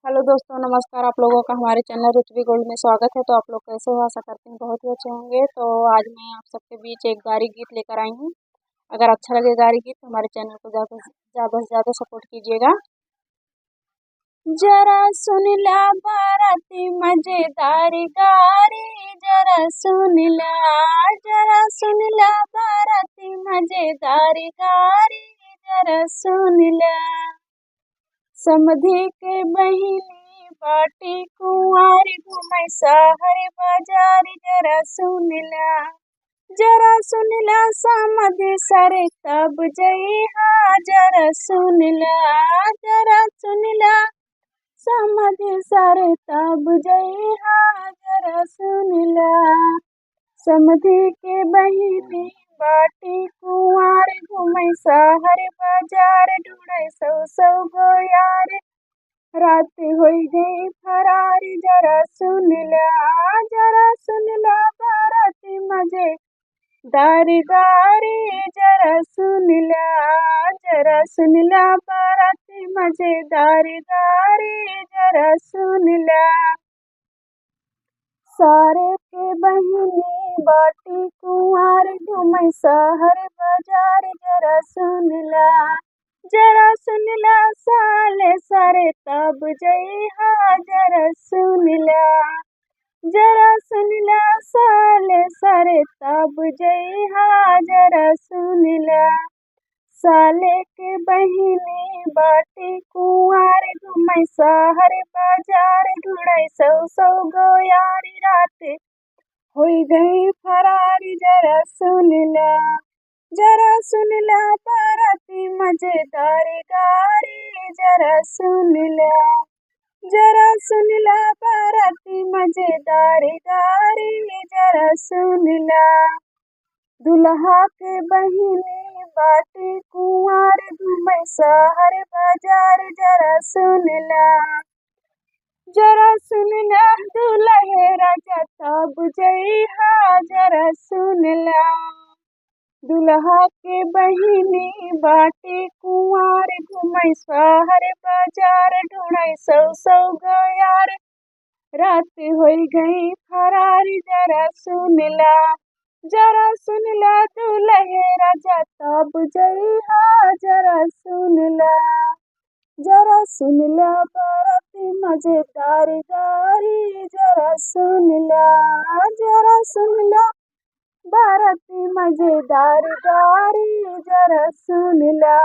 Hello दोस्तों, नमस्कार। आप लोगों का हमारे चैनल रुचि गोल्ड में स्वागत है। तो आप लोग कैसे हो? आशा करते हैं बहुत ही अच्छे होंगे। तो आज मैं आप सबके बीच एक गारी गीत लेकर आई हूँ। अगर अच्छा लगे गारी गीत तो हमारे चैनल को ज़्यादा से ज़्यादा सपोर्ट कीजिएगा। जरा सुन ला बाराती मजेदार गारी, जरा सुन ला, जरा सुन ला बाराती मजेदार गारी, जरा सुन ला। समधी के बहिनी बाटी कुंवारी, घूमै शहर बाजार, जरा सुन ला, जरा सुन ला। समधी सरे तब जइहा, जरा सुन ला, जरा सुन ला। समधी सरे तब जइहा, जरा सुन ला। समधी के बहिनी बाटी कुंवार, घूमै शहर बाजार, ढूंढै सौ सौ गो यार। रात होई गई फरार, जरा सुन ला, जरा सुन ला बाराती मजे दारी गारी, जरा सुन ला, जरा सुन ला बाराती मजेदारी गारी, जरा सुन ला। सारे के बहिनी बाटी कुंवार, घूमै शहर बाजार, जरा सुन ला, जरा सुन ला। साले सारे तब जइहा, जरा सुन ला, जरा सुन ला। साले सारे तब जइहा, जरा सुन ला। साले के बहिनी बाटी कुंवार, घूमै शहर बाजार, ढूंढै सौ सौ गो यारी। रात होई गई फरार, जरा सुन ला, जरा सुन ला बाराती मजेदार गारी, जरा सुन ला, जरा सुन ला बाराती मजेदार गारी, जरा सुन ला। दुल्हा के बहिनी बाटी कुंवार, घूमै शहर बाजार, जरा सुन ला, जरा सुन ला। दुल्हे राजा तब जइहा, जरा सुन ला। दुल्हा के बहिनी बाटी कुंवार, घूमै शहर बाजार, ढूंढै सौ सौ गो यार। रात होई गई फरार, जरा सुन ला, जरा सुन ला। दुल्हे राजा तब जइहा, जरा सुन ला, जरा सुन ला बाराती मजेदार गारी, जरा सुन ला, जरा सुन ला बाराती मजेदार गारी, जरा सुन ला।